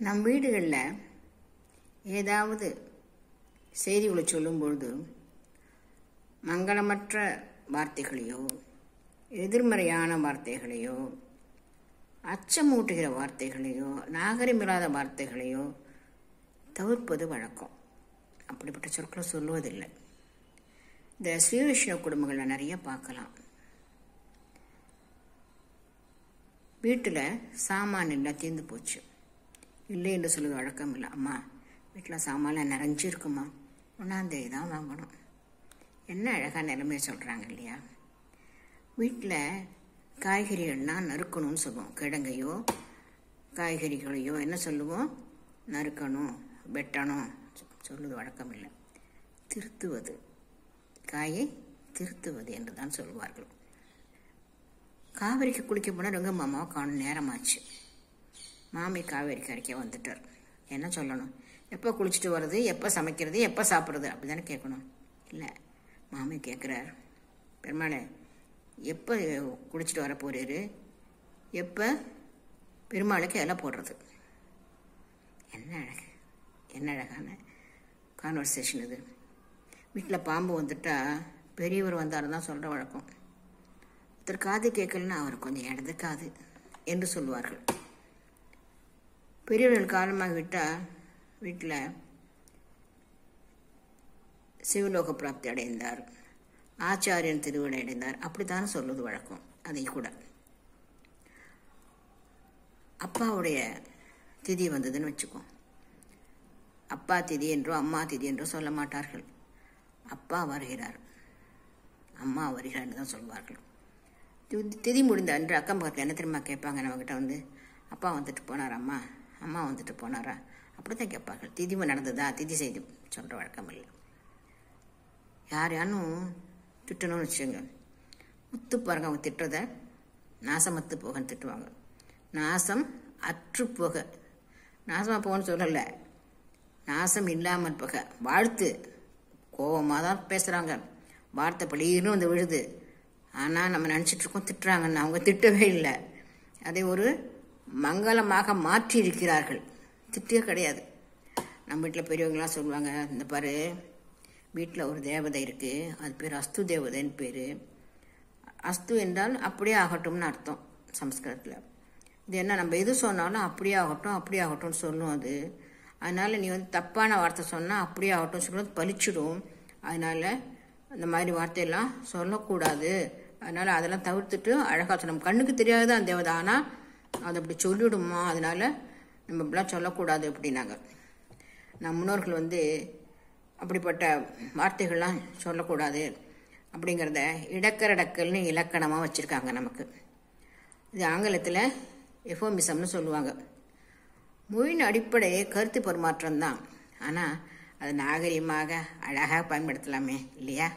நம் வீடுகளில் ஏதாவது செய்திகளை சொல்லும்பொழுது மங்களமற்ற வார்த்தைகளையோ எதிர்மறையான வார்த்தைகளையோ அச்சமூட்டுகிற வார்த்தைகளையோ நாகரிகமில்லாத வார்த்தைகளையோ தவிர்ப்பது வழக்கம். அப்படிப்பட்ட சொற்களை சொல்லுவதில்லை. இந்த ஸ்ரீவிஷ்ணு குடும்பங்களில் நிறைய பார்க்கலாம். வீட்டில் சாமான் எல்லாம் தீர்ந்து போச்சு, இல்லை என்று சொல்லுவது வழக்கம் இல்லை. அம்மா வீட்டில் சாமான்லாம் நிறைஞ்சிருக்குமா, ஒன்றாந்தேதி தான் வாங்கணும். என்ன அழகாக நிலைமையை சொல்கிறாங்க இல்லையா? வீட்டில் காய்கறிகள்லாம் நறுக்கணும்னு சொல்லுவோம். கிழங்கையோ காய்கறிகளையோ என்ன சொல்லுவோம்? நறுக்கணும், வெட்டணும் சொல்லுவது வழக்கம் இல்லை. திருத்துவது, காயை திருத்துவது என்று தான் சொல்வார்கள். காவேரிக்கு குளிக்க போனால் ரங்க மாமாவை காணும், நேரமாச்சு. மாமி காவேரி கரைக்க வந்துட்டார். என்ன சொல்லணும்? எப்போ குளிச்சுட்டு வர்றது, எப்போ சமைக்கிறது, எப்போ சாப்பிட்றது அப்படி தானே கேட்கணும். இல்லை, மாமி கேட்குறார், பெருமாளே எப்போ குளிச்சுட்டு வர போகிறாரு, எப்போ பெருமாளுக்கு இலை போடுறது. என்ன அழகு, என்ன அழகான கான்வர்சேஷன் இது. வீட்டில் பாம்பு வந்துட்டா பெரியவர் வந்தார் தான் சொல்கிற வழக்கம். ஒருத்தர் காது கேட்கலன்னா அவர் கொஞ்சம் இடது காது என்று சொல்வார்கள். பெரியவர்கள் காலமாக விட்டால் வீட்டில் சிவலோக பிராப்தி அடைந்தார், ஆச்சாரியன் திருவிழை அடைந்தார் அப்படித்தான் சொல்வது வழக்கம். அதை கூட அப்பாவுடைய திதி வந்ததுன்னு வச்சுக்கோ, அப்பா திதி என்றோ அம்மா திதி என்றோ சொல்ல மாட்டார்கள். அப்பா வருகிறார், அம்மா வருகிறார்னு தான் சொல்வார்கள். திதி முடிந்த அன்று அக்கம் பக்கத்தில் என்ன தெரியுமா கேட்பாங்க நம்மக்கிட்ட வந்து, அப்பா வந்துட்டு போனாரா, அம்மா வந்துட்டு போனாரா அப்படி தான் கேட்பார்கள். திதி நடந்ததா, திதி செய்தி சொல்கிற வழக்கம் இல்லை. யாரும் திட்டணும்னு வச்சுங்க, உத்து பாருங்க, அவங்க திட்டுறதை நாசமத்து போகன்னு திட்டுவாங்க. நாசம் அற்று போக, நாசமாக போகன்னு சொல்லலை, நாசம் இல்லாமல் போக. வாழ்த்து, கோபமாக தான் பேசுகிறாங்க, வார்த்தை பளீர்னு வந்து விழுது. ஆனால் நம்ம நினச்சிட்ருக்கோம் திட்டுறாங்கன்னு. அவங்க திட்டவே இல்லை, அதை ஒரு மங்களமாக மாற்றி இருக்கிறார்கள். திட்டே கிடையாது. நம்ம வீட்டில் பெரியவங்களாம் சொல்லுவாங்க, இந்த பாரு வீட்டில் ஒரு தேவதை இருக்குது, அது பேர் அஸ்து தேவதைன்னு பேர். அஸ்து என்றால் அப்படியே ஆகட்டும்னு அர்த்தம் சம்ஸ்கிருதத்தில். இது என்ன, நம்ம எது சொன்னாலும் அப்படியே ஆகட்டும் அப்படியே ஆகட்டும்னு சொல்லும் அது. அதனால் நீ வந்து தப்பான வார்த்தை சொன்னால் அப்படியே ஆகட்டும் சொல்கிறது பலிச்சிடும். அதனால் அந்த மாதிரி வார்த்தையெல்லாம் சொல்லக்கூடாது. அதனால் அதெல்லாம் தவிர்த்துட்டு அழகாக சொன்ன, நம்ம கண்ணுக்கு தெரியாது அந்த தேவதை, ஆனால் அதை அப்படி சொல்லிவிடுமா, அதனால் நம்ம இப்படிலாம் சொல்லக்கூடாது அப்படின்னாங்க. நம் முன்னோர்கள் வந்து அப்படிப்பட்ட வார்த்தைகள்லாம் சொல்லக்கூடாது அப்படிங்கிறத இடக்கரடக்கல்னு இலக்கணமாக வச்சுருக்காங்க நமக்கு. இது ஆங்கிலத்தில் எஃபோமிசம்னு சொல்லுவாங்க. மொழியின் அடிப்படை கருத்து பரிமாற்றம் தான், ஆனால் அது நாகரிகமாக அழகாக பயன்படுத்தலாமே இல்லையா?